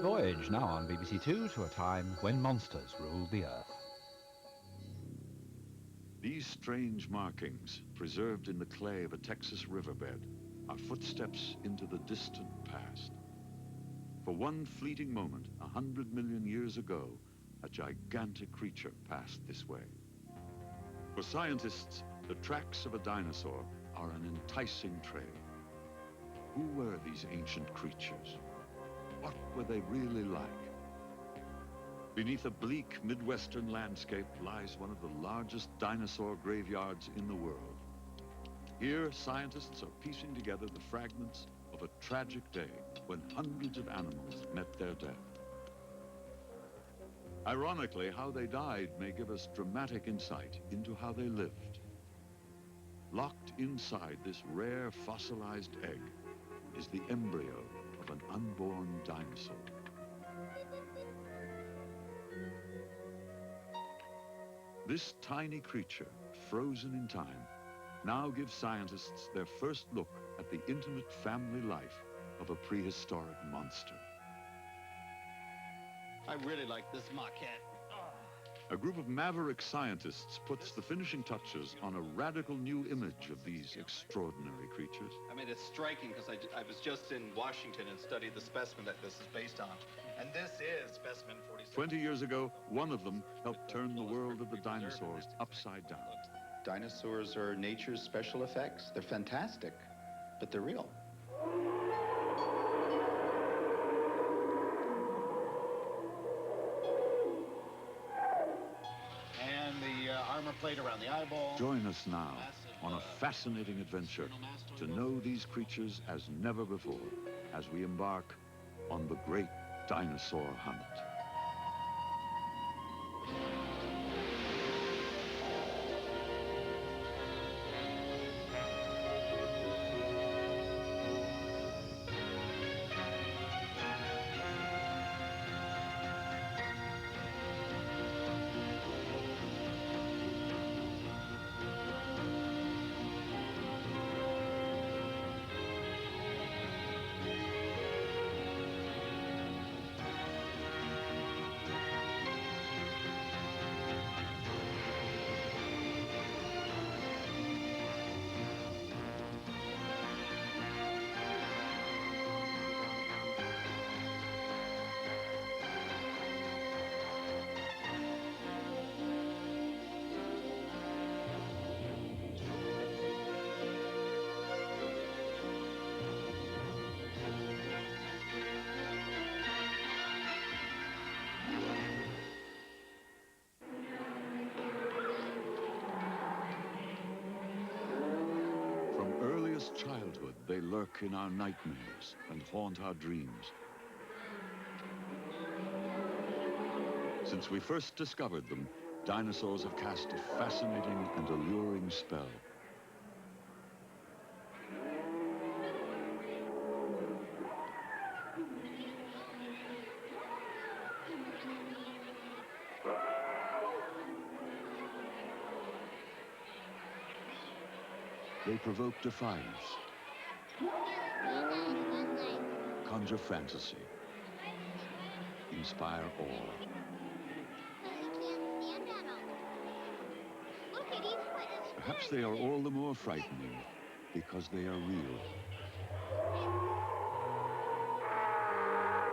Voyage, now on BBC Two, to a time when monsters ruled the earth. These strange markings, preserved in the clay of a Texas riverbed, are footsteps into the distant past. For one fleeting moment, 100 million years ago, a gigantic creature passed this way. For scientists, the tracks of a dinosaur are an enticing trail. Who were these ancient creatures? What were they really like? Beneath a bleak Midwestern landscape lies one of the largest dinosaur graveyards in the world. Here, scientists are piecing together the fragments of a tragic day when hundreds of animals met their death. Ironically, how they died may give us dramatic insight into how they lived. Locked inside this rare fossilized egg is the embryo of an unborn dinosaur. This tiny creature, frozen in time, now gives scientists their first look at the intimate family life of a prehistoric monster. I really like this maquette. A group of maverick scientists puts the finishing touches on a radical new image of these extraordinary creatures. I mean, it's striking because I was just in Washington and studied the specimen that this is based on. And this is specimen 46. 20 years ago, one of them helped turn the world of the dinosaurs upside down. Dinosaurs are nature's special effects. They're fantastic, but they're real. And the armor plate around the eyeball. Join us now on a fascinating adventure to know these creatures as never before as we embark on the great dinosaur hunt. Childhood, they lurk in our nightmares and haunt our dreams. Since we first discovered them, dinosaurs have cast a fascinating and alluring spell. They provoke defiance, conjure fantasy, inspire awe. Perhaps they are all the more frightening because they are real.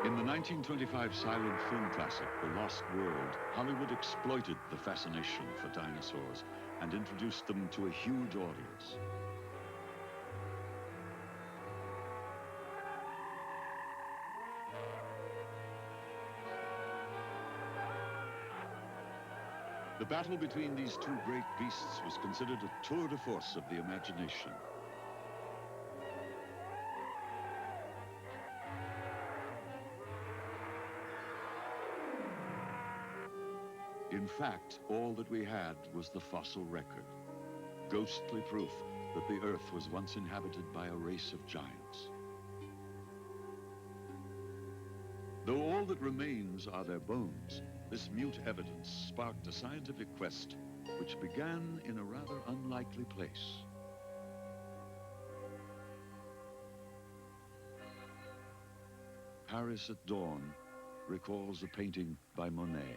In the 1925 silent film classic, The Lost World, Hollywood exploited the fascination for dinosaurs and introduced them to a huge audience. The battle between these two great beasts was considered a tour de force of the imagination. In fact, all that we had was the fossil record, ghostly proof that the Earth was once inhabited by a race of giants. Though all that remains are their bones, this mute evidence sparked a scientific quest which began in a rather unlikely place. Paris at dawn recalls a painting by Monet.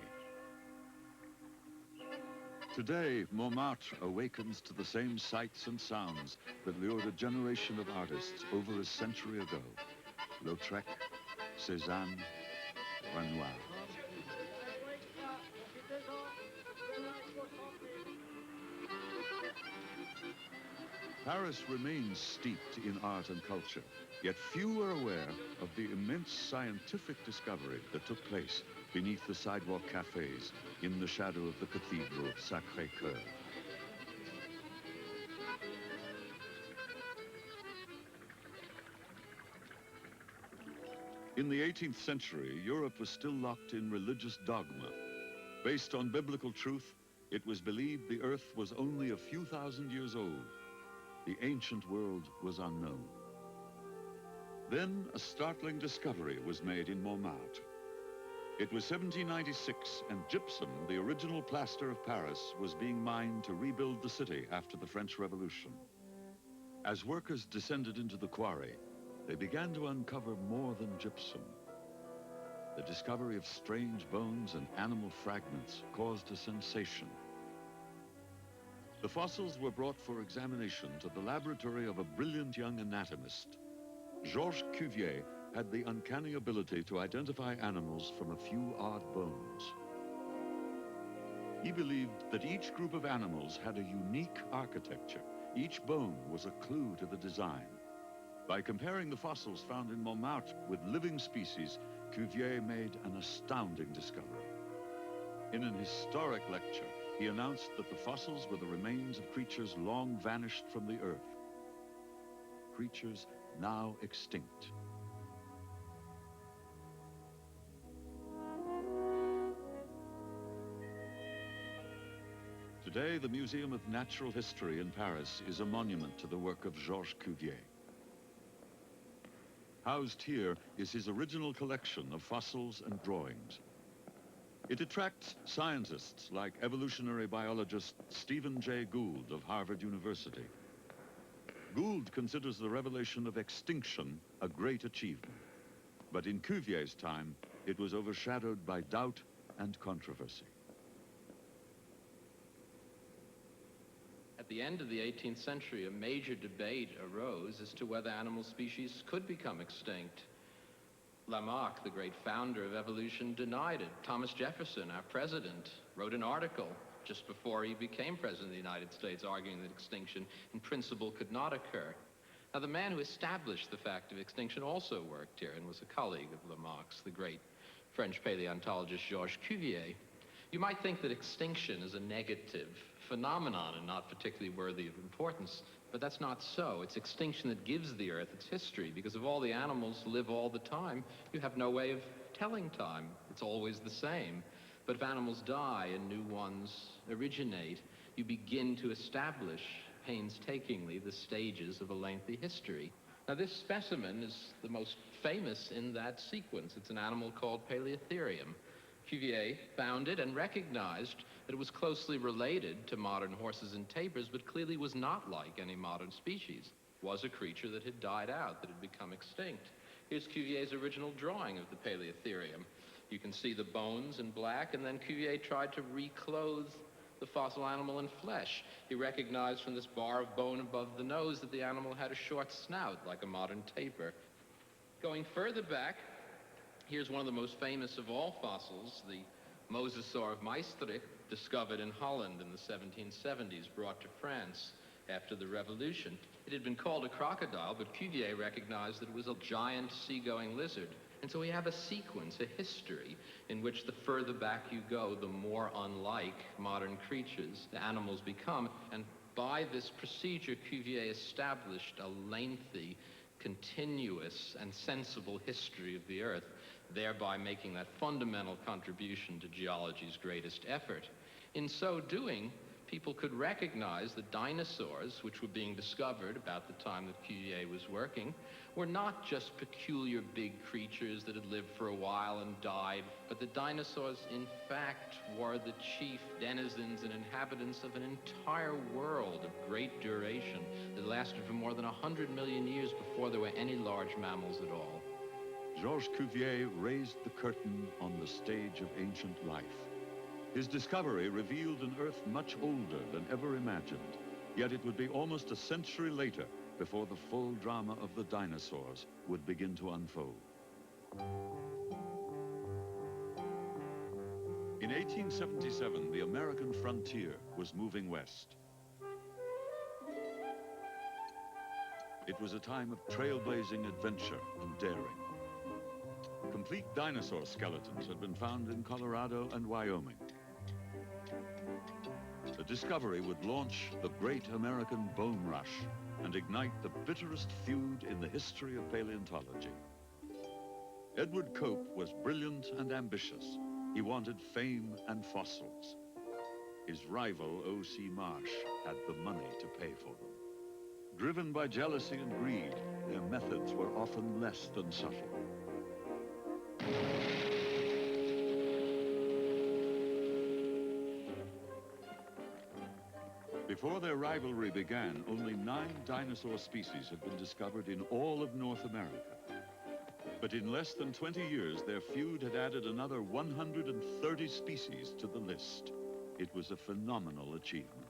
Today, Montmartre awakens to the same sights and sounds that lured a generation of artists over a century ago. Lautrec, Cézanne, Renoir. Paris remains steeped in art and culture, yet few are aware of the immense scientific discovery that took place beneath the sidewalk cafes in the shadow of the Cathedral Sacré-Cœur. In the 18th century, Europe was still locked in religious dogma. Based on biblical truth, it was believed the earth was only a few thousand years old. The ancient world was unknown. Then a startling discovery was made in Montmartre. It was 1796, and gypsum, the original plaster of Paris, was being mined to rebuild the city after the French Revolution. As workers descended into the quarry, they began to uncover more than gypsum. The discovery of strange bones and animal fragments caused a sensation. The fossils were brought for examination to the laboratory of a brilliant young anatomist. Georges Cuvier had the uncanny ability to identify animals from a few odd bones. He believed that each group of animals had a unique architecture. Each bone was a clue to the design. By comparing the fossils found in Montmartre with living species, Cuvier made an astounding discovery. In an historic lecture, he announced that the fossils were the remains of creatures long vanished from the earth. Creatures now extinct. Today, the Museum of Natural History in Paris is a monument to the work of Georges Cuvier. Housed here is his original collection of fossils and drawings. It attracts scientists like evolutionary biologist Stephen Jay Gould of Harvard University. Gould considers the revelation of extinction a great achievement. But in Cuvier's time, it was overshadowed by doubt and controversy. At the end of the 18th century, a major debate arose as to whether animal species could become extinct. Lamarck, the great founder of evolution, denied it. Thomas Jefferson, our president, wrote an article just before he became president of the United States, arguing that extinction in principle could not occur. Now, the man who established the fact of extinction also worked here and was a colleague of Lamarck's, the great French paleontologist Georges Cuvier. You might think that extinction is a negative phenomenon and not particularly worthy of importance, but that's not so. It's extinction that gives the Earth its history, because if all the animals live all the time, you have no way of telling time. It's always the same. But if animals die and new ones originate, you begin to establish painstakingly the stages of a lengthy history. Now, this specimen is the most famous in that sequence. It's an animal called Paleotherium. Cuvier found it and recognized that it was closely related to modern horses and tapirs, but clearly was not like any modern species. It was a creature that had died out, that had become extinct. Here's Cuvier's original drawing of the Paleotherium. You can see the bones in black, and then Cuvier tried to reclothe the fossil animal in flesh. He recognized from this bar of bone above the nose that the animal had a short snout, like a modern tapir. Going further back, here's one of the most famous of all fossils, the Mosasaur of Maastricht, discovered in Holland in the 1770s, brought to France after the Revolution. It had been called a crocodile, but Cuvier recognized that it was a giant seagoing lizard. And so we have a sequence, a history, in which the further back you go, the more unlike modern creatures the animals become. And by this procedure, Cuvier established a lengthy, continuous, and sensible history of the Earth, thereby making that fundamental contribution to geology's greatest effort. In so doing, people could recognize that dinosaurs, which were being discovered about the time that Cuvier was working, were not just peculiar big creatures that had lived for a while and died, but the dinosaurs, in fact, were the chief denizens and inhabitants of an entire world of great duration that lasted for more than 100 million years before there were any large mammals at all. Georges Cuvier raised the curtain on the stage of ancient life. His discovery revealed an Earth much older than ever imagined, yet it would be almost a century later before the full drama of the dinosaurs would begin to unfold. In 1877, the American frontier was moving west. It was a time of trailblazing adventure and daring. Complete dinosaur skeletons had been found in Colorado and Wyoming. The discovery would launch the great American bone rush and ignite the bitterest feud in the history of paleontology. Edward Cope was brilliant and ambitious. He wanted fame and fossils. His rival, O.C. Marsh, had the money to pay for them. Driven by jealousy and greed, their methods were often less than subtle. Before their rivalry began, only 9 dinosaur species had been discovered in all of North America. But in less than 20 years, their feud had added another 130 species to the list. It was a phenomenal achievement.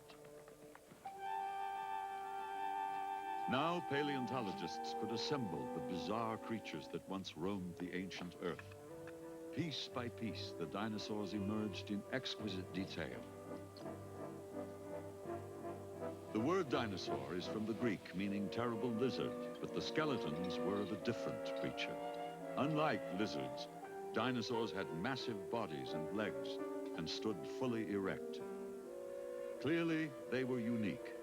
Now, paleontologists could assemble the bizarre creatures that once roamed the ancient Earth. Piece by piece, the dinosaurs emerged in exquisite detail. The word dinosaur is from the Greek, meaning terrible lizard, but the skeletons were of a different creature. Unlike lizards, dinosaurs had massive bodies and legs and stood fully erect. Clearly, they were unique.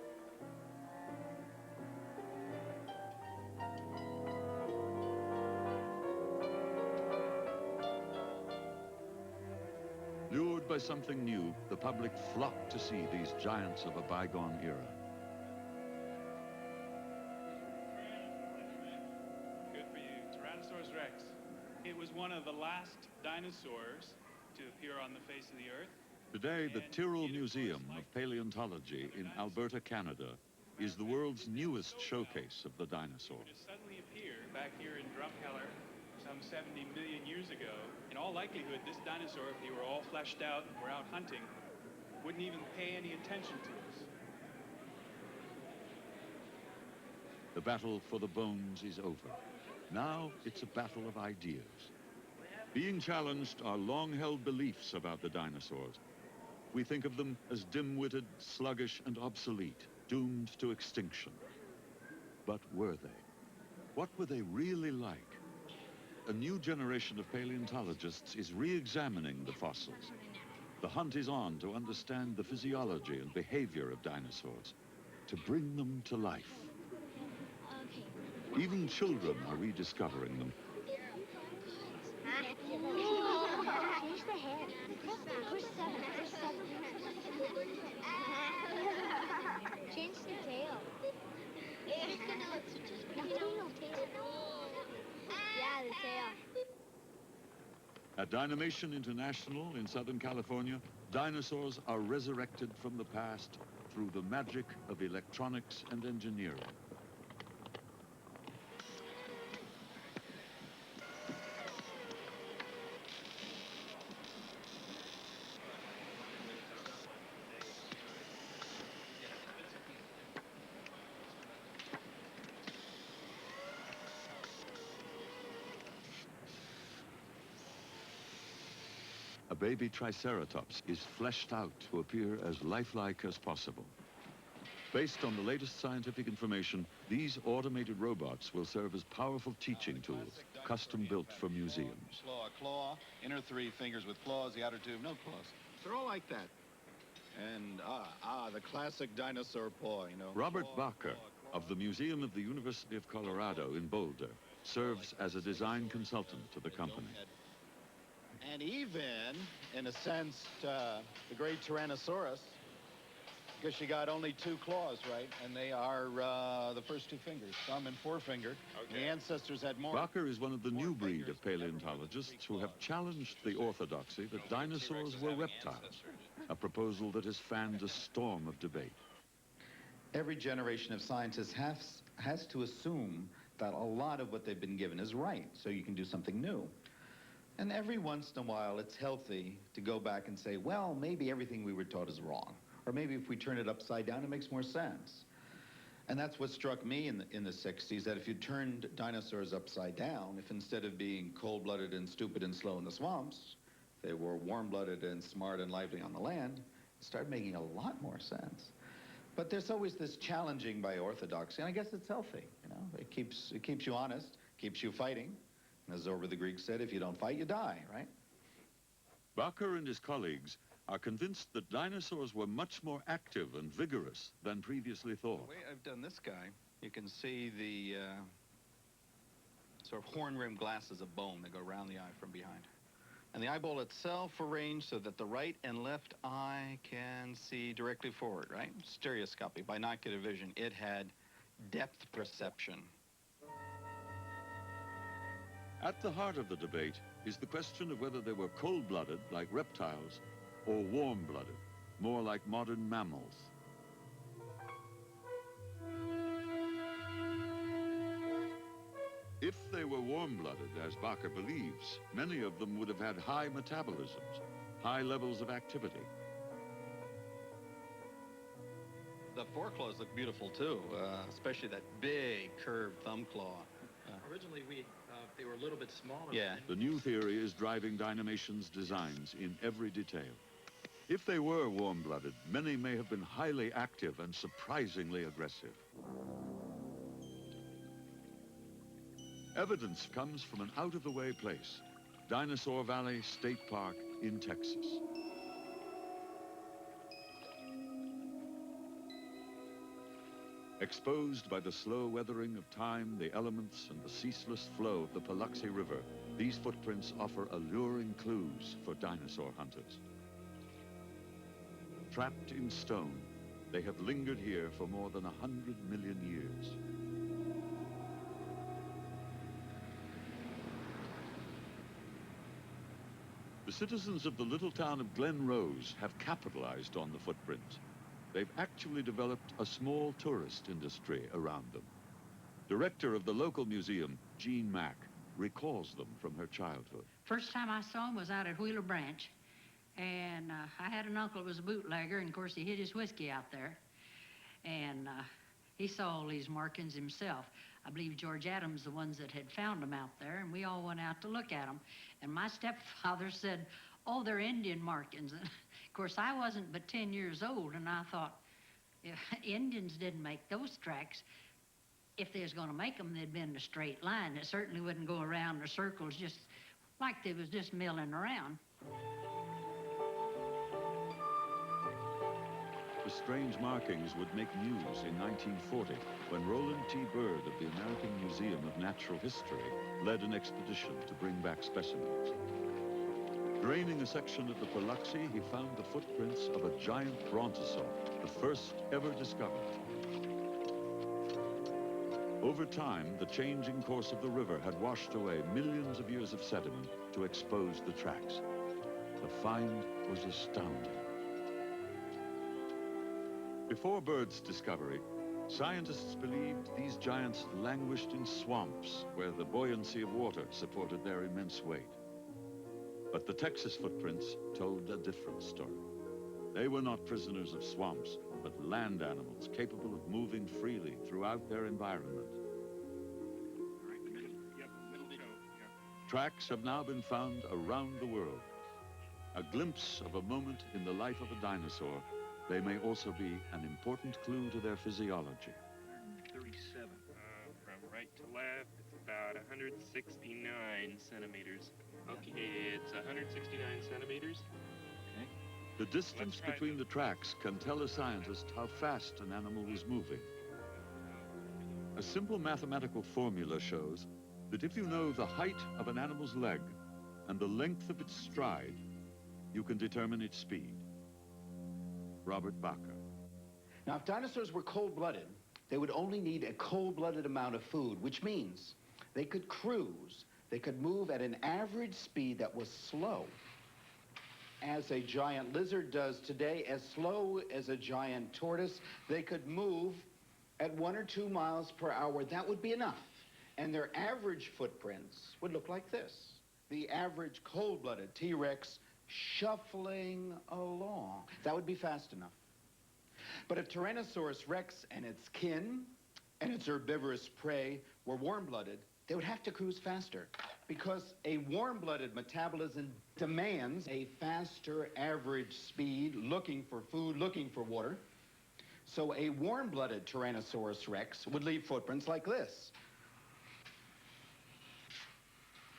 Lured by something new, the public flocked to see these giants of a bygone era. Good for you. Tyrannosaurus rex. It was one of the last dinosaurs to appear on the face of the Earth. Today, the Tyrrell Museum of Paleontology in Alberta, Canada, is the world's newest showcase of the dinosaur. It suddenly appeared back here in Drumkeller some 70 million years ago. In all likelihood, this dinosaur, if he were all fleshed out and were out hunting, wouldn't even pay any attention to us. The battle for the bones is over. Now it's a battle of ideas. Being challenged are long-held beliefs about the dinosaurs. We think of them as dim-witted, sluggish, and obsolete, doomed to extinction. But were they? What were they really like? A new generation of paleontologists is re-examining the fossils. The hunt is on to understand the physiology and behavior of dinosaurs, to bring them to life. Even children are rediscovering them. Change the hair. Push 7. Change the tail. Yeah, the tail. At Dynamation International in Southern California, dinosaurs are resurrected from the past through the magic of electronics and engineering. A baby Triceratops is fleshed out to appear as lifelike as possible. Based on the latest scientific information, these automated robots will serve as powerful teaching tools, custom-built for museums. Claw, inner 3 fingers with claws, the outer 2, no claws. They're all like that. And, the classic dinosaur paw, you know. Robert Bacher of the Museum of the University of Colorado in Boulder serves as a design consultant to the company. And even, in a sense, the great Tyrannosaurus, because she got only 2 claws, right? And they are the first 2 fingers, thumb and forefinger. Okay. The ancestors had more. Bacher is one of the new breed of paleontologists who have challenged the orthodoxy that dinosaurs were reptiles, a proposal that has fanned a storm of debate. Every generation of scientists has to assume that a lot of what they've been given is right, so you can do something new. And every once in a while, it's healthy to go back and say, well, maybe everything we were taught is wrong. Or maybe if we turn it upside down, it makes more sense. And that's what struck me in the 60s, that if you turned dinosaurs upside down, if instead of being cold-blooded and stupid and slow in the swamps, they were warm-blooded and smart and lively on the land, it started making a lot more sense. But there's always this challenging by orthodoxy, and I guess it's healthy, you know? It keeps you honest, keeps you fighting. And as Zorba the Greek said, if you don't fight, you die, right? Barker and his colleagues are convinced that dinosaurs were much more active and vigorous than previously thought. The way I've done this guy, you can see the sort of horn-rimmed glasses of bone that go around the eye from behind. And the eyeball itself arranged so that the right and left eye can see directly forward, right? Stereoscopy, binocular vision. It had depth perception. At the heart of the debate is the question of whether they were cold-blooded, like reptiles, or warm-blooded, more like modern mammals. If they were warm-blooded, as Barker believes, many of them would have had high metabolisms, high levels of activity. The foreclaws look beautiful, too, especially that big, curved thumb claw. Originally, they were a little bit smaller. Yeah. The new theory is driving Dynamation's designs in every detail. If they were warm-blooded, many may have been highly active and surprisingly aggressive. Evidence comes from an out-of-the-way place, Dinosaur Valley State Park in Texas. Exposed by the slow weathering of time, the elements, and the ceaseless flow of the Paluxy River, these footprints offer alluring clues for dinosaur hunters. Trapped in stone, they have lingered here for more than 100 million years. The citizens of the little town of Glen Rose have capitalized on the footprints. They've actually developed a small tourist industry around them. Director of the local museum, Jean Mack, recalls them from her childhood. First time I saw him was out at Wheeler Branch. And I had an uncle who was a bootlegger, and of course he hid his whiskey out there. And he saw all these markings himself. I believe George Adams, the ones that had found them out there, and we all went out to look at them. And my stepfather said, oh, they're Indian markings. And of course, I wasn't but 10 years old, and I thought, if Indians didn't make those tracks, if they was going to make them, they'd been in a straight line. It certainly wouldn't go around in circles just like they was just milling around. The strange markings would make news in 1940 when Roland T. Byrd of the American Museum of Natural History led an expedition to bring back specimens. Draining a section of the Paluxy, he found the footprints of a giant brontosaur, the first ever discovered. Over time, the changing course of the river had washed away millions of years of sediment to expose the tracks. The find was astounding. Before Byrd's discovery, scientists believed these giants languished in swamps where the buoyancy of water supported their immense weight. But the Texas footprints told a different story. They were not prisoners of swamps, but land animals capable of moving freely throughout their environment. Tracks have now been found around the world. A glimpse of a moment in the life of a dinosaur, they may also be an important clue to their physiology. 137. From right to left, it's about 169 centimeters. Okay, it's 169 centimeters. Okay. The distance between the tracks can tell a scientist how fast an animal was moving. A simple mathematical formula shows that if you know the height of an animal's leg and the length of its stride, you can determine its speed. Robert Baca. Now, if dinosaurs were cold-blooded, they would only need a cold-blooded amount of food, which means they could cruise, they could move at an average speed that was slow, as a giant lizard does today, as slow as a giant tortoise. They could move at 1 or 2 miles per hour. That would be enough. And their average footprints would look like this. The average cold-blooded T-Rex shuffling along. That would be fast enough. But if Tyrannosaurus Rex and its kin and its herbivorous prey were warm-blooded, they would have to cruise faster because a warm-blooded metabolism demands a faster average speed, looking for food, looking for water. So a warm-blooded Tyrannosaurus Rex would leave footprints like this.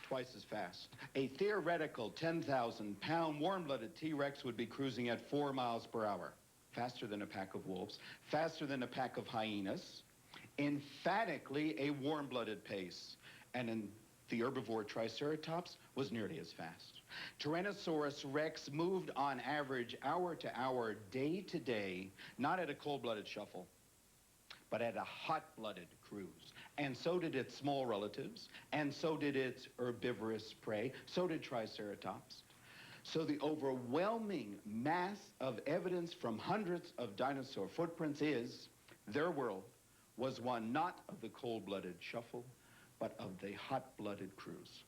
Twice as fast. A theoretical 10,000-pound warm-blooded T-Rex would be cruising at 4 miles per hour. Faster than a pack of wolves, faster than a pack of hyenas, emphatically a warm-blooded pace. And in the herbivore Triceratops was nearly as fast. Tyrannosaurus Rex moved on average hour to hour, day to day, not at a cold-blooded shuffle, but at a hot-blooded cruise. And so did its small relatives, and so did its herbivorous prey, so did Triceratops. So the overwhelming mass of evidence from hundreds of dinosaur footprints is their world was one not of the cold-blooded shuffle, but of the hot-blooded cruise.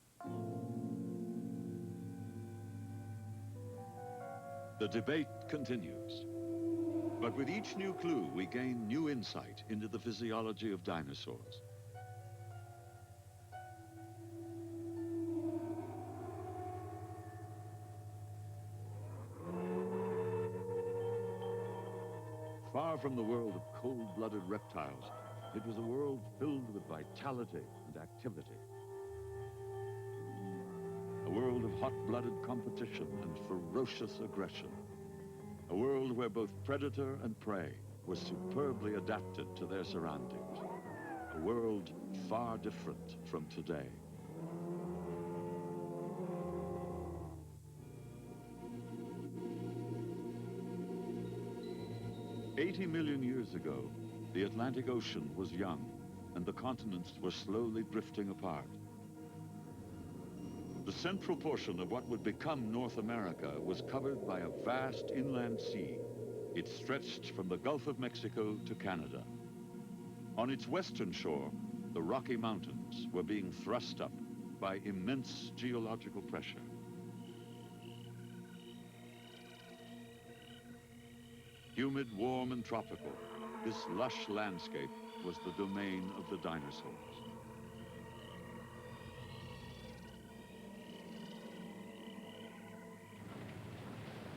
The debate continues. But with each new clue, we gain new insight into the physiology of dinosaurs. Far from the world of cold-blooded reptiles, it was a world filled with vitality and activity. A world of hot-blooded competition and ferocious aggression. A world where both predator and prey were superbly adapted to their surroundings. A world far different from today. "80 million years ago, the Atlantic Ocean was young, and the continents were slowly drifting apart. The central portion of what would become North America was covered by a vast inland sea. It stretched from the Gulf of Mexico to Canada. On its western shore, the Rocky Mountains were being thrust up by immense geological pressure. Humid, warm, and tropical, this lush landscape was the domain of the dinosaurs.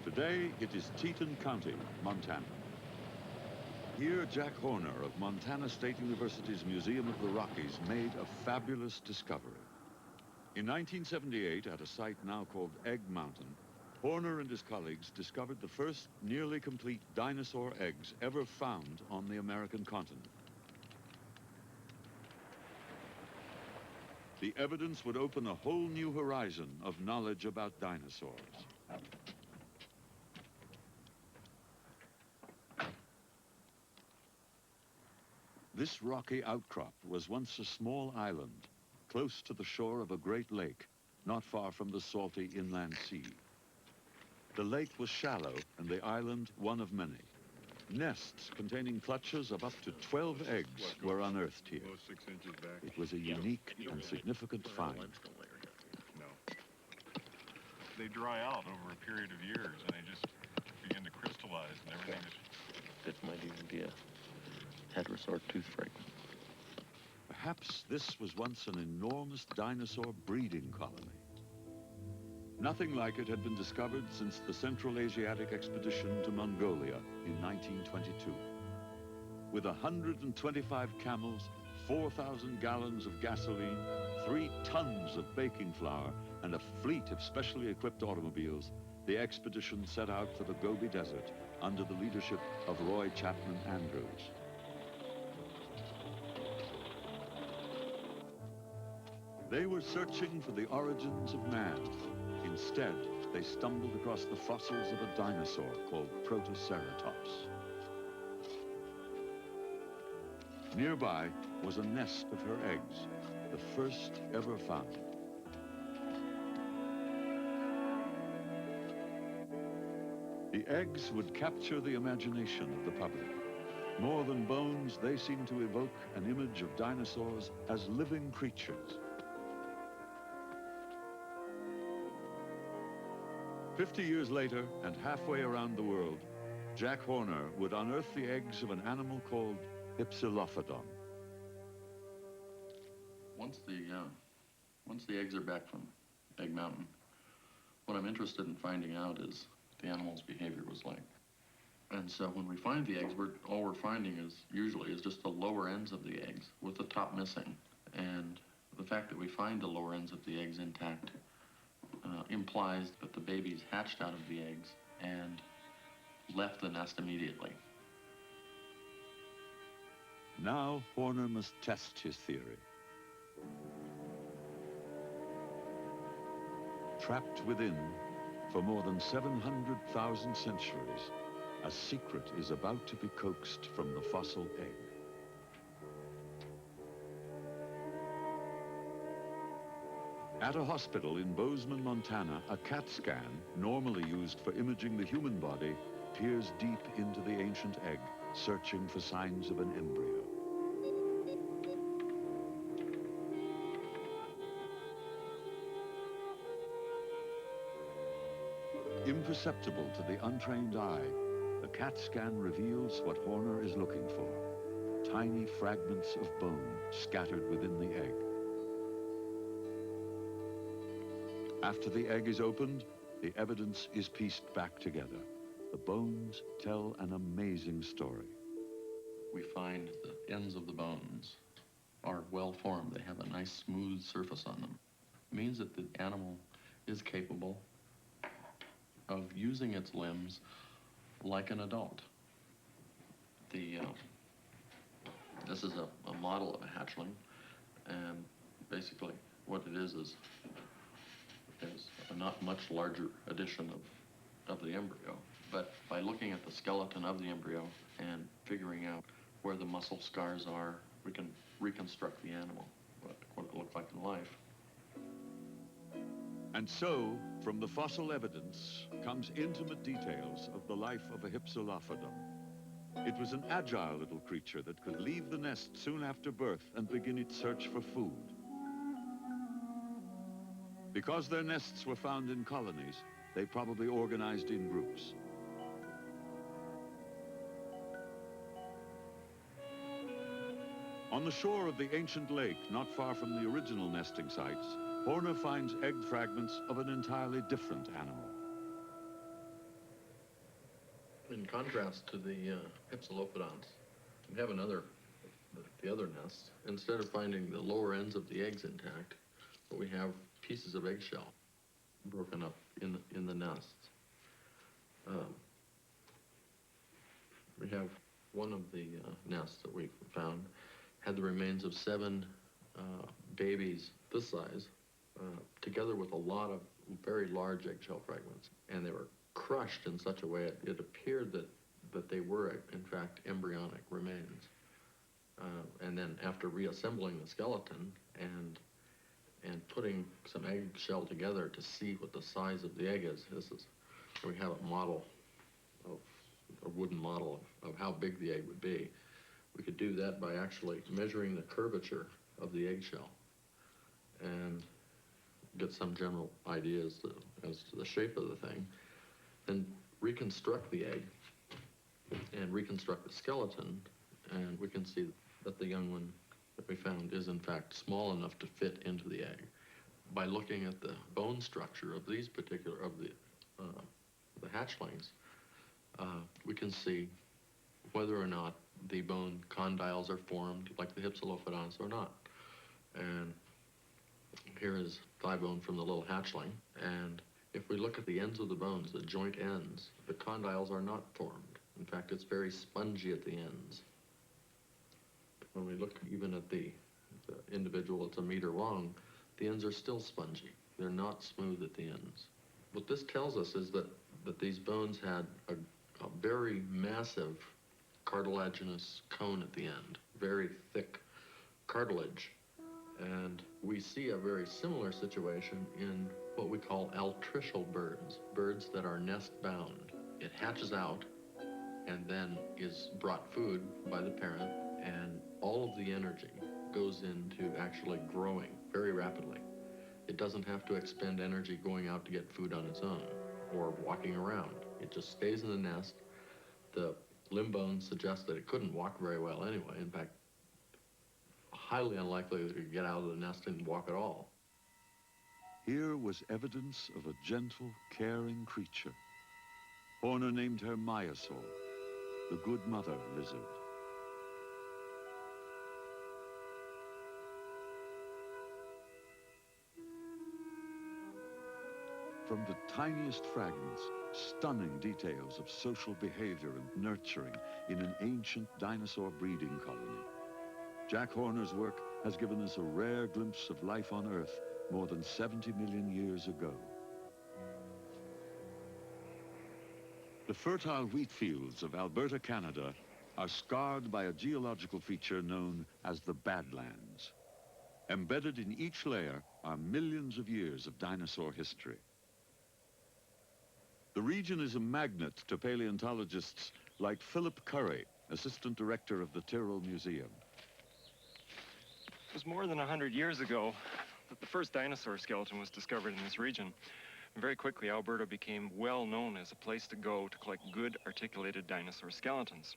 Today, it is Teton County, Montana. Here, Jack Horner of Montana State University's Museum of the Rockies made a fabulous discovery. In 1978, at a site now called Egg Mountain, Horner and his colleagues discovered the first nearly complete dinosaur eggs ever found on the American continent. The evidence would open a whole new horizon of knowledge about dinosaurs. This rocky outcrop was once a small island, close to the shore of a great lake, not far from the salty inland sea. The lake was shallow, and the island one of many. Nests containing clutches of up to 12 eggs were unearthed here. It was a unique and significant find. No. They dry out over a period of years, and they just begin to crystallize, and everything This might even be a hadrosaur tooth fragment. Perhaps this was once an enormous dinosaur breeding colony. Nothing like it had been discovered since the Central Asiatic expedition to Mongolia in 1922. With 125 camels, 4,000 gallons of gasoline, 3 tons of baking flour, and a fleet of specially equipped automobiles, the expedition set out for the Gobi Desert under the leadership of Roy Chapman Andrews. They were searching for the origins of man. Instead, they stumbled across the fossils of a dinosaur called Protoceratops. Nearby was a nest of her eggs, the first ever found. The eggs would capture the imagination of the public. More than bones, they seem to evoke an image of dinosaurs as living creatures. 50 years later, and halfway around the world, Jack Horner would unearth the eggs of an animal called Hypsilophodon. Once the eggs are back from Egg Mountain, what I'm interested in finding out is the animal's behavior was like. And so when we find the eggs, all we're finding usually just the lower ends of the eggs with the top missing. And the fact that we find the lower ends of the eggs intact implies that the babies hatched out of the eggs and left the nest immediately. Now Horner must test his theory. Trapped within, for more than 700,000 centuries, a secret is about to be coaxed from the fossil egg. At a hospital in Bozeman, Montana, a CAT scan, normally used for imaging the human body, peers deep into the ancient egg, searching for signs of an embryo. Imperceptible to the untrained eye, the CAT scan reveals what Horner is looking for: tiny fragments of bone scattered within the egg. After the egg is opened, the evidence is pieced back together. The bones tell an amazing story. We find the ends of the bones are well formed. They have a nice smooth surface on them. It means that the animal is capable of using its limbs like an adult. This is a model of a hatchling, and basically what it is a not much larger edition of the embryo. But by looking at the skeleton of the embryo and figuring out where the muscle scars are, we can reconstruct the animal, what it looked like in life. And so, from the fossil evidence comes intimate details of the life of a Hypsilophodon. It was an agile little creature that could leave the nest soon after birth and begin its search for food. Because their nests were found in colonies, they probably organized in groups. On the shore of the ancient lake, not far from the original nesting sites, Horner finds egg fragments of an entirely different animal. In contrast to the Hypsilophodons, we have the other nest. Instead of finding the lower ends of the eggs intact, we have pieces of eggshell broken up in the nests. We have one of the nests that we found had the remains of 7 babies this size, together with a lot of very large eggshell fragments. And they were crushed in such a way it appeared that they were, in fact, embryonic remains. And then after reassembling the skeleton and putting some eggshell together to see what the size of the egg is, we have a wooden model of how big the egg would be. We could do that by actually measuring the curvature of the eggshell and get some general ideas as to the shape of the thing, then reconstruct the egg and reconstruct the skeleton, and we can see that the young one that we found is in fact small enough to fit into the egg. By looking at the bone structure of these particular, the hatchlings, we can see whether or not the bone condyles are formed like the Hypsilophodons or not. And here is thigh bone from the little hatchling, and if we look at the ends of the bones, the joint ends, the condyles are not formed. In fact, it's very spongy at the ends. When we look even at the individual that's a meter long, the ends are still spongy. They're not smooth at the ends. What this tells us is that these bones had a very massive cartilaginous cone at the end, very thick cartilage. And we see a very similar situation in what we call altricial birds, birds that are nest bound. It hatches out and then is brought food by the parent, and all of the energy goes into actually growing very rapidly. It doesn't have to expend energy going out to get food on its own or walking around. It just stays in the nest. The limb bones suggest that it couldn't walk very well anyway. In fact, highly unlikely that it could get out of the nest and walk at all. Here was evidence of a gentle, caring creature. Horner named her Dinosaur, the good mother lizard. From the tiniest fragments, stunning details of social behavior and nurturing in an ancient dinosaur breeding colony. Jack Horner's work has given us a rare glimpse of life on Earth more than 70 million years ago. The fertile wheat fields of Alberta, Canada, are scarred by a geological feature known as the Badlands. Embedded in each layer are millions of years of dinosaur history. The region is a magnet to paleontologists like Philip Curry, assistant director of the Tyrrell Museum. It was more than 100 years ago that the first dinosaur skeleton was discovered in this region. And very quickly, Alberta became well known as a place to go to collect good articulated dinosaur skeletons.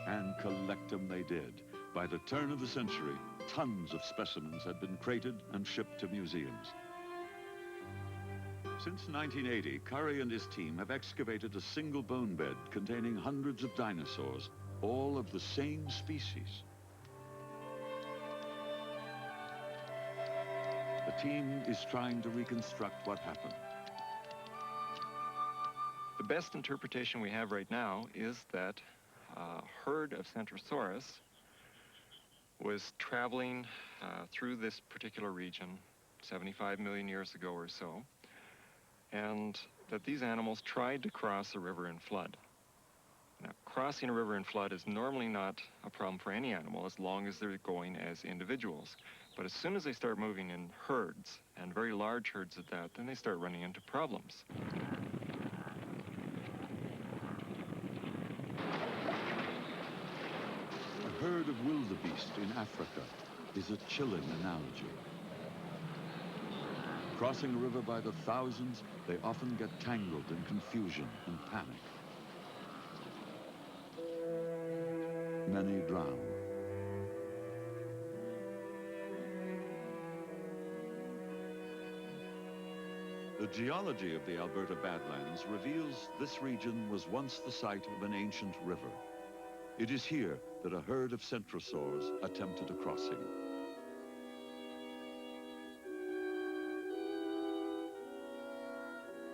And collect them they did. By the turn of the century, tons of specimens had been crated and shipped to museums. Since 1980, Curry and his team have excavated a single bone bed containing hundreds of dinosaurs, all of the same species. The team is trying to reconstruct what happened. The best interpretation we have right now is that a herd of Centrosaurus was traveling through this particular region 75 million years ago or so, and that these animals tried to cross a river in flood. Now, crossing a river in flood is normally not a problem for any animal as long as they're going as individuals. But as soon as they start moving in herds, and very large herds at that, then they start running into problems. A herd of wildebeest in Africa is a chilling analogy. Crossing a river by the thousands, they often get tangled in confusion and panic. Many drown. The geology of the Alberta Badlands reveals this region was once the site of an ancient river. It is here that a herd of centrosaurs attempted a crossing.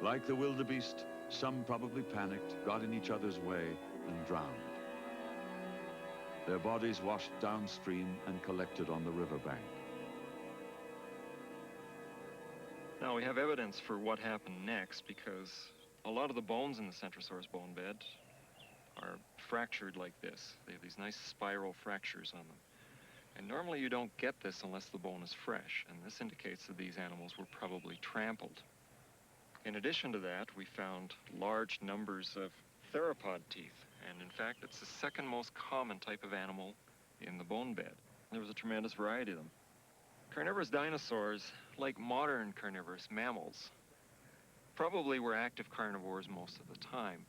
Like the wildebeest, some probably panicked, got in each other's way, and drowned. Their bodies washed downstream and collected on the riverbank. Now, we have evidence for what happened next because a lot of the bones in the Centrosaurus bone bed are fractured like this. They have these nice spiral fractures on them. And normally you don't get this unless the bone is fresh, and this indicates that these animals were probably trampled. In addition to that, we found large numbers of theropod teeth, and in fact, it's the second most common type of animal in the bone bed. There was a tremendous variety of them. Carnivorous dinosaurs, like modern carnivorous mammals, probably were active carnivores most of the time.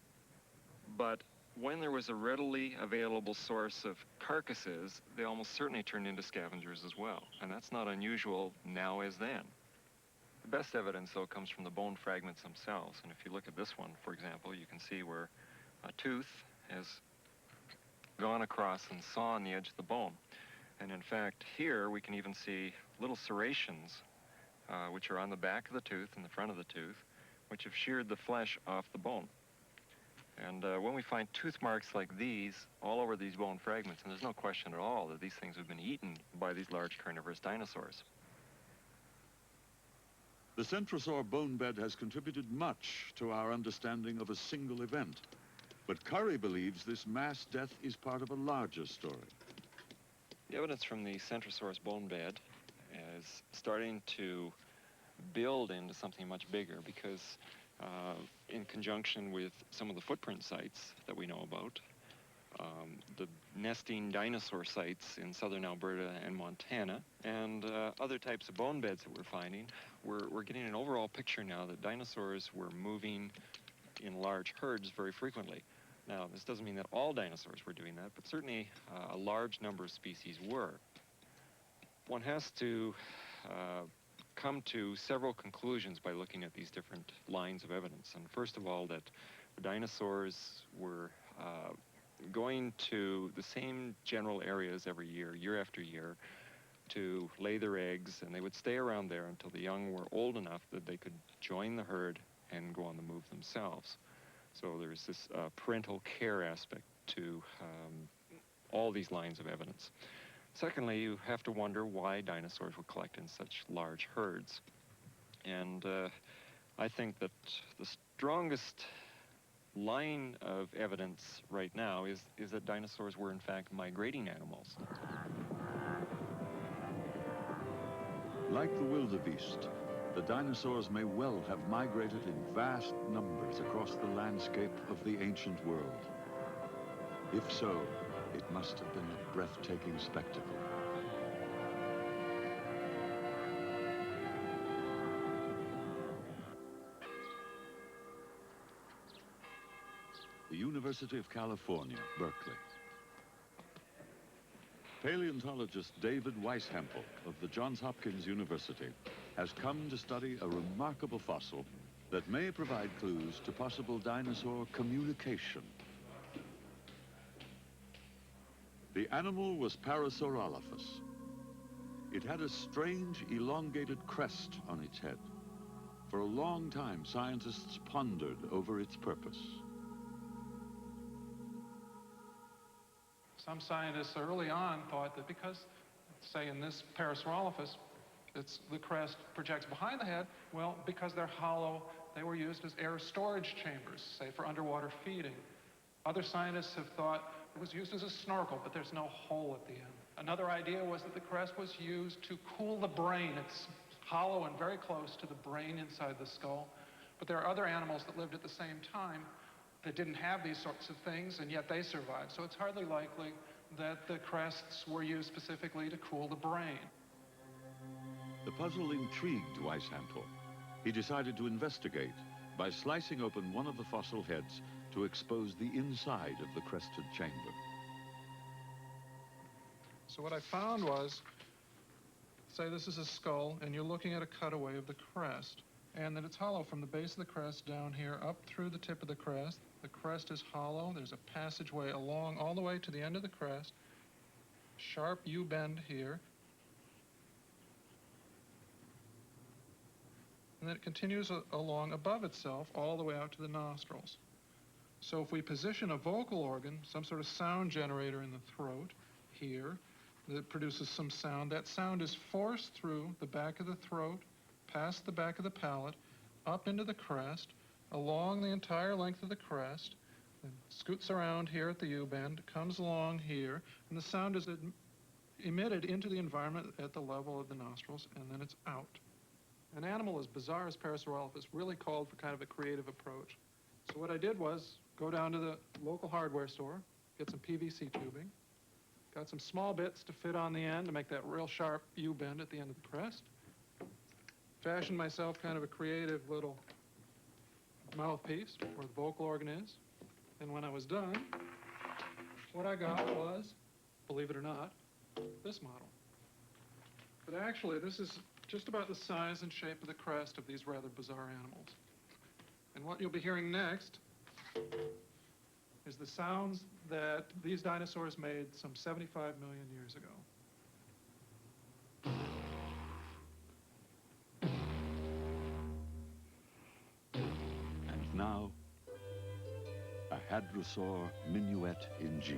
But when there was a readily available source of carcasses, they almost certainly turned into scavengers as well. And that's not unusual now as then. The best evidence, though, comes from the bone fragments themselves. And if you look at this one, for example, you can see where a tooth has gone across and sawn the edge of the bone. And in fact, here we can even see little serrations, which are on the back of the tooth and the front of the tooth, which have sheared the flesh off the bone. And when we find tooth marks like these all over these bone fragments, and there's no question at all that these things have been eaten by these large carnivorous dinosaurs. The Centrosaur bone bed has contributed much to our understanding of a single event. But Curry believes this mass death is part of a larger story. The evidence from the Centrosaurus bone bed is starting to build into something much bigger because in conjunction with some of the footprint sites that we know about, the nesting dinosaur sites in southern Alberta and Montana, and other types of bone beds that we're finding, we're getting an overall picture now that dinosaurs were moving in large herds very frequently. Now, this doesn't mean that all dinosaurs were doing that, but certainly a large number of species were. One has to come to several conclusions by looking at these different lines of evidence. And first of all, that the dinosaurs were going to the same general areas every year, year after year, to lay their eggs, and they would stay around there until the young were old enough that they could join the herd and go on the move themselves. So there's this parental care aspect to all these lines of evidence. Secondly, you have to wonder why dinosaurs would collect in such large herds. And I think that the strongest line of evidence right now is that dinosaurs were in fact migrating animals. Like the wildebeest, the dinosaurs may well have migrated in vast numbers across the landscape of the ancient world. If so, it must have been a breathtaking spectacle. The University of California, Berkeley. Paleontologist David Weishempel of the Johns Hopkins University has come to study a remarkable fossil that may provide clues to possible dinosaur communication. The animal was Parasaurolophus. It had a strange, elongated crest on its head. For a long time, scientists pondered over its purpose. Some scientists early on thought that because, say in this Parasaurolophus, the crest projects behind the head, well, because they're hollow, they were used as air storage chambers, say for underwater feeding. Other scientists have thought it was used as a snorkel, but there's no hole at the end. Another idea was that the crest was used to cool the brain. It's hollow and very close to the brain inside the skull. But there are other animals that lived at the same time that didn't have these sorts of things, and yet they survived. So it's hardly likely that the crests were used specifically to cool the brain. The puzzle intrigued Weishempel. He decided to investigate by slicing open one of the fossil heads to expose the inside of the crested chamber. So what I found was, say this is a skull, and you're looking at a cutaway of the crest, and that it's hollow from the base of the crest down here up through the tip of the crest. The crest is hollow. There's a passageway along all the way to the end of the crest. Sharp U-bend here. And then it continues along above itself all the way out to the nostrils. So if we position a vocal organ, some sort of sound generator in the throat here that produces some sound, that sound is forced through the back of the throat, past the back of the palate, up into the crest, along the entire length of the crest, then scoots around here at the U-bend, comes along here, and the sound is emitted into the environment at the level of the nostrils, and then it's out. An animal as bizarre as Parasaurolophus really called for kind of a creative approach. So what I did was go down to the local hardware store, get some PVC tubing, got some small bits to fit on the end to make that real sharp U-bend at the end of the crest, fashioned myself kind of a creative little mouthpiece where the vocal organ is. And when I was done, what I got was, believe it or not, this model. But actually, this is just about the size and shape of the crest of these rather bizarre animals. And what you'll be hearing next is the sounds that these dinosaurs made some 75 million years ago. And now, a hadrosaur minuet in G.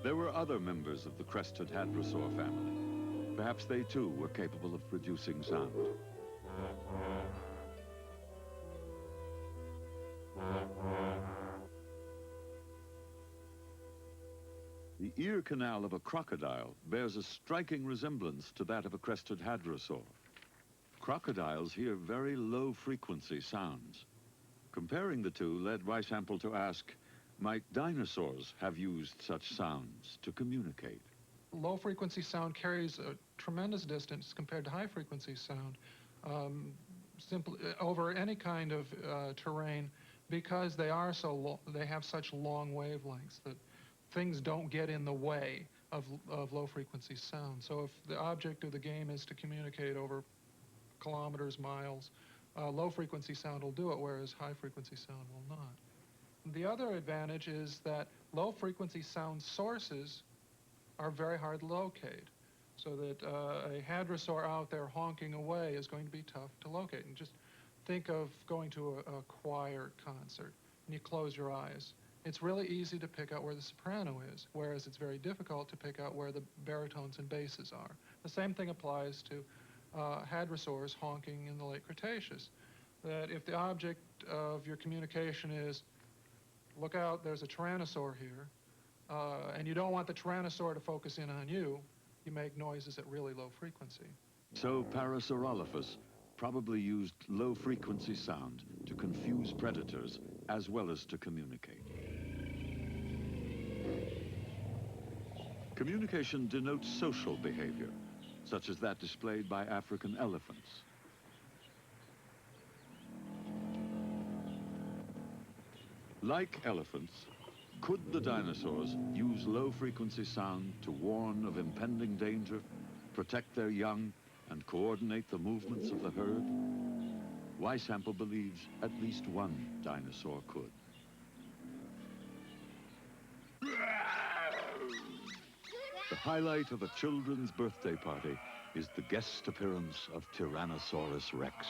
There were other members of the crested hadrosaur family. Perhaps they too were capable of producing sound. The ear canal of a crocodile bears a striking resemblance to that of a crested hadrosaur. Crocodiles hear very low-frequency sounds. Comparing the two led Weishampel to ask, might dinosaurs have used such sounds to communicate? Low-frequency sound carries a tremendous distance compared to high-frequency sound, simply over any kind of terrain, because they are they have such long wavelengths that things don't get in the way of low-frequency sound. So if the object of the game is to communicate over kilometers, miles, low-frequency sound will do it, whereas high-frequency sound will not. The other advantage is that low-frequency sound sources are very hard to locate, so that a hadrosaur out there honking away is going to be tough to locate. And just think of going to a choir concert, and you close your eyes. It's really easy to pick out where the soprano is, whereas it's very difficult to pick out where the baritones and basses are. The same thing applies to hadrosaurs honking in the late Cretaceous. That if the object of your communication is, look out, there's a tyrannosaur here, and you don't want the tyrannosaur to focus in on you, you make noises at really low frequency. So Parasaurolophus probably used low-frequency sound to confuse predators as well as to communicate. Communication denotes social behavior, such as that displayed by African elephants. Like elephants, could the dinosaurs use low-frequency sound to warn of impending danger, protect their young, and coordinate the movements of the herd? Weishampel believes at least one dinosaur could. The highlight of a children's birthday party is the guest appearance of Tyrannosaurus Rex.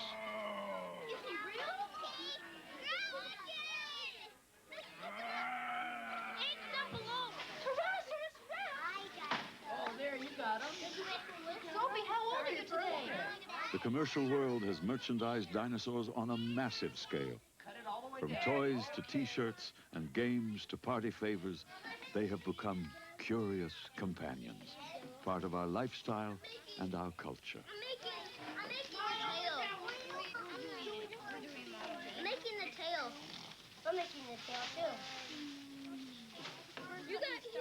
The commercial world has merchandised dinosaurs on a massive scale. From toys to t-shirts and games to party favors, they have become curious companions, part of our lifestyle and our culture. I'm making the tail. I'm making the tail too.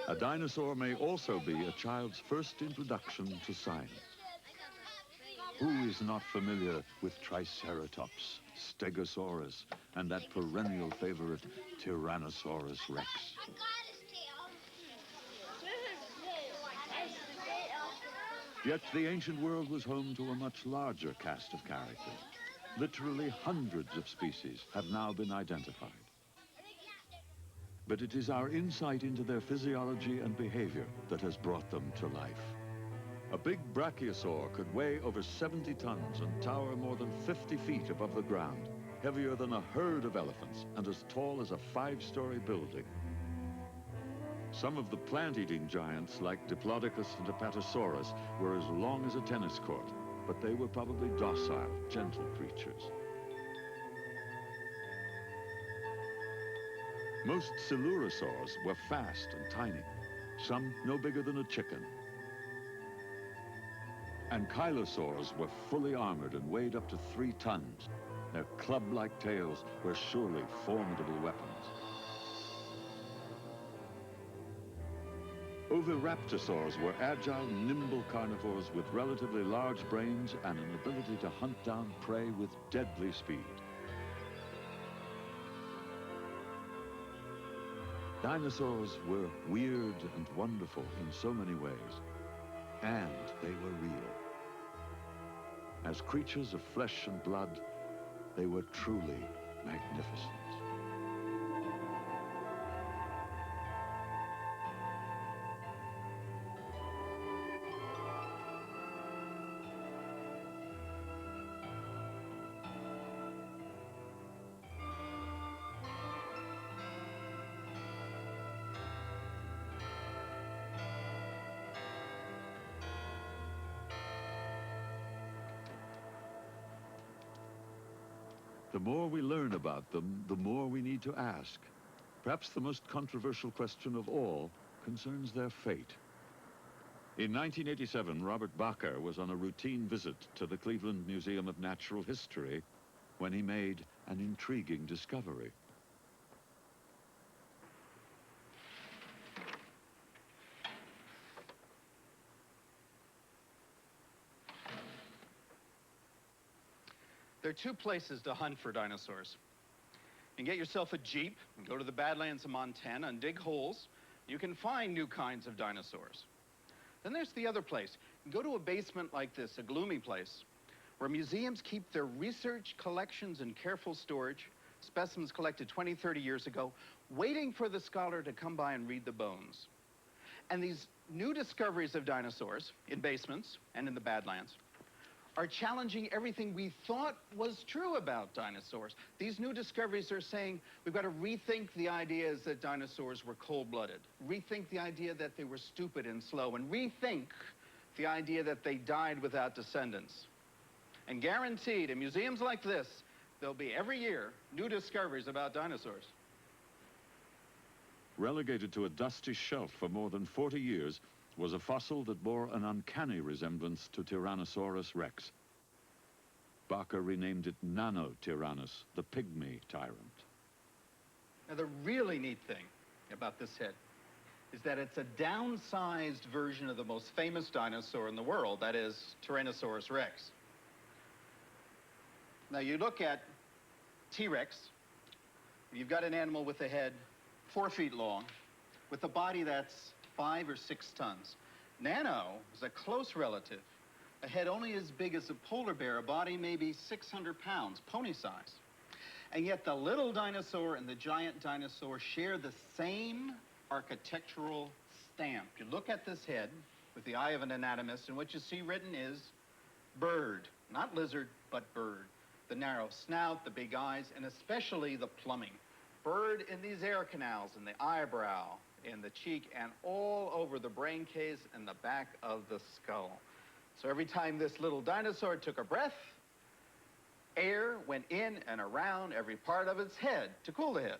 A dinosaur may also be a child's first introduction to science. Who is not familiar with Triceratops, Stegosaurus, and that perennial favorite, Tyrannosaurus Rex? Yet the ancient world was home to a much larger cast of characters. Literally hundreds of species have now been identified. But it is our insight into their physiology and behavior that has brought them to life. A big brachiosaur could weigh over 70 tons and tower more than 50 feet above the ground, heavier than a herd of elephants and as tall as a 5-story building. Some of the plant-eating giants, like Diplodocus and Apatosaurus, were as long as a tennis court, but they were probably docile, gentle creatures. Most coelurosaurs were fast and tiny, some no bigger than a chicken. Ankylosaurs were fully armored and weighed up to 3 tons. Their club-like tails were surely formidable weapons. Oviraptorosaurs were agile, nimble carnivores with relatively large brains and an ability to hunt down prey with deadly speed. Dinosaurs were weird and wonderful in so many ways, and they were real. As creatures of flesh and blood, they were truly magnificent. The more we learn about them, the more we need to ask. Perhaps the most controversial question of all concerns their fate. In 1987, Robert Bakker was on a routine visit to the Cleveland Museum of Natural History when he made an intriguing discovery. There are two places to hunt for dinosaurs. You can get yourself a Jeep and go to the Badlands of Montana and dig holes. You can find new kinds of dinosaurs. Then there's the other place. You can go to a basement like this, a gloomy place, where museums keep their research collections in careful storage, specimens collected 20, 30 years ago, waiting for the scholar to come by and read the bones. And these new discoveries of dinosaurs in basements and in the Badlands are challenging everything we thought was true about dinosaurs. These new discoveries are saying we've got to rethink the ideas that dinosaurs were cold-blooded, rethink the idea that they were stupid and slow, and rethink the idea that they died without descendants. And guaranteed, in museums like this, there'll be every year new discoveries about dinosaurs. Relegated to a dusty shelf for more than 40 years was a fossil that bore an uncanny resemblance to Tyrannosaurus rex. Bakker renamed it Nanotyrannus, the pygmy tyrant. Now, the really neat thing about this head is that it's a downsized version of the most famous dinosaur in the world, that is, Tyrannosaurus rex. Now, you look at T-Rex, you've got an animal with a head 4 feet long, with a body that's 5 or 6 tons. Nano is a close relative, a head only as big as a polar bear, a body maybe 600 pounds, pony size. And yet the little dinosaur and the giant dinosaur share the same architectural stamp. You look at this head with the eye of an anatomist, and what you see written is bird, not lizard, but bird. The narrow snout, the big eyes, and especially the plumbing. Bird in these air canals, in the eyebrow, in the cheek, and all over the brain case and the back of the skull. So every time this little dinosaur took a breath, air went in and around every part of its head to cool the head.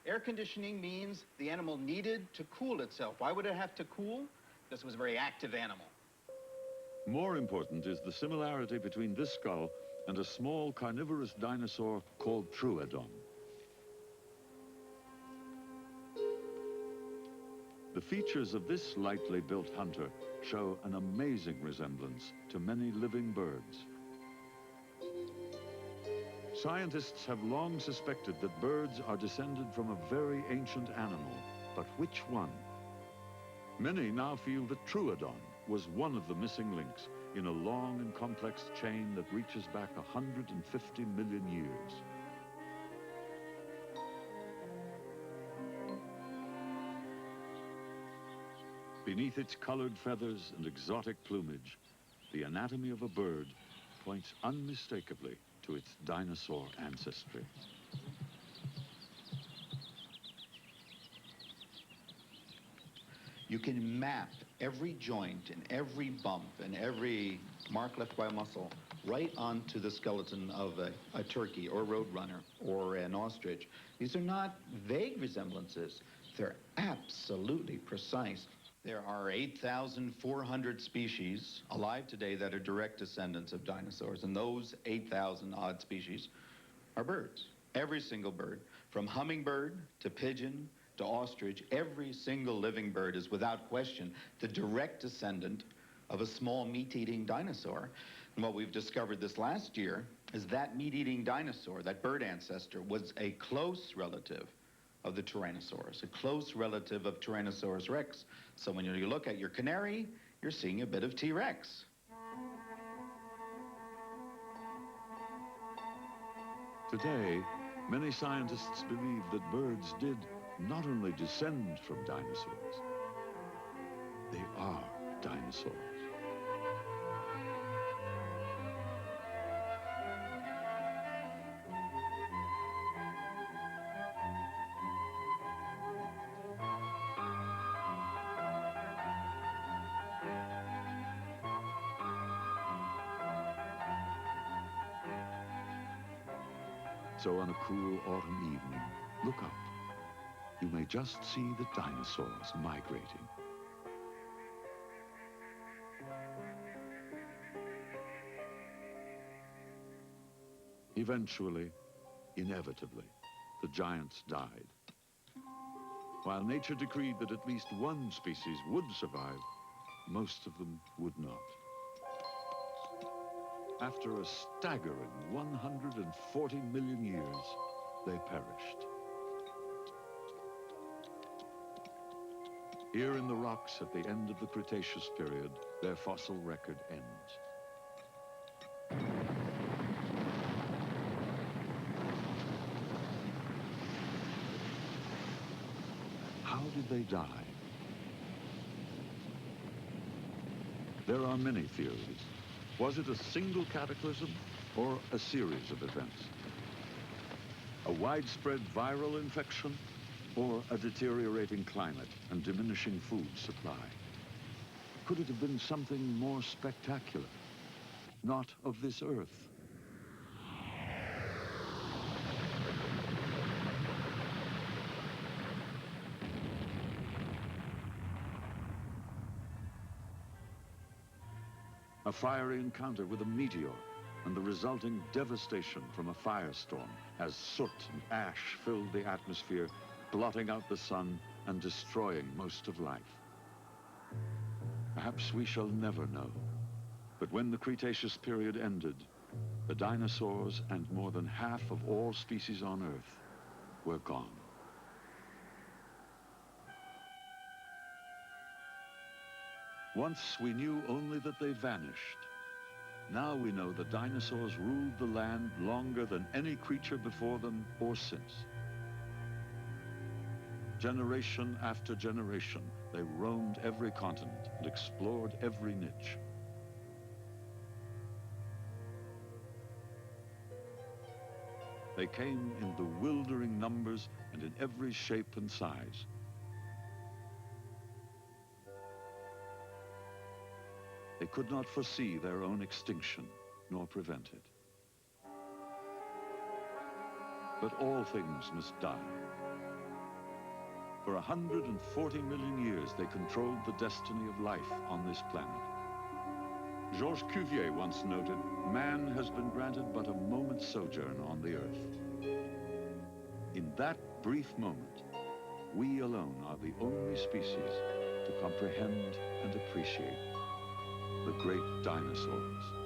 Air conditioning means the animal needed to cool itself. Why would it have to cool? Because it was a very active animal. More important is the similarity between this skull and a small carnivorous dinosaur called Troodon. The features of this lightly built hunter show an amazing resemblance to many living birds. Scientists have long suspected that birds are descended from a very ancient animal, but which one? Many now feel that Troodon was one of the missing links in a long and complex chain that reaches back 150 million years. Beneath its colored feathers and exotic plumage, the anatomy of a bird points unmistakably to its dinosaur ancestry. You can map every joint and every bump and every mark left by a muscle right onto the skeleton of a turkey or roadrunner or an ostrich. These are not vague resemblances. They're absolutely precise. There are 8,400 species alive today that are direct descendants of dinosaurs, and those 8,000 odd species are birds. Every single bird, from hummingbird to pigeon to ostrich, every single living bird is without question the direct descendant of a small meat-eating dinosaur. And what we've discovered this last year is that meat-eating dinosaur, that bird ancestor, was a close relative of the Tyrannosaurus, a close relative of Tyrannosaurus rex. So when you look at your canary, you're seeing a bit of T-Rex. Today, many scientists believe that birds did not only descend from dinosaurs, they are dinosaurs. So on a cool autumn evening, look up. You may just see the dinosaurs migrating. Eventually, inevitably, the giants died. While nature decreed that at least one species would survive, most of them would not. After a staggering 140 million years, they perished. Here in the rocks at the end of the Cretaceous period, their fossil record ends. How did they die? There are many theories. Was it a single cataclysm or a series of events? A widespread viral infection or a deteriorating climate and diminishing food supply? Could it have been something more spectacular, not of this earth? A fiery encounter with a meteor and the resulting devastation from a firestorm as soot and ash filled the atmosphere, blotting out the sun and destroying most of life. Perhaps we shall never know. But when the Cretaceous period ended, the dinosaurs and more than half of all species on Earth were gone. Once we knew only that they vanished. Now we know the dinosaurs ruled the land longer than any creature before them or since. Generation after generation, they roamed every continent and explored every niche. They came in bewildering numbers and in every shape and size. They could not foresee their own extinction, nor prevent it. But all things must die. For 140 million years, they controlled the destiny of life on this planet. Georges Cuvier once noted, man has been granted but a moment's sojourn on the earth. In that brief moment, we alone are the only species to comprehend and appreciate the great dinosaurs.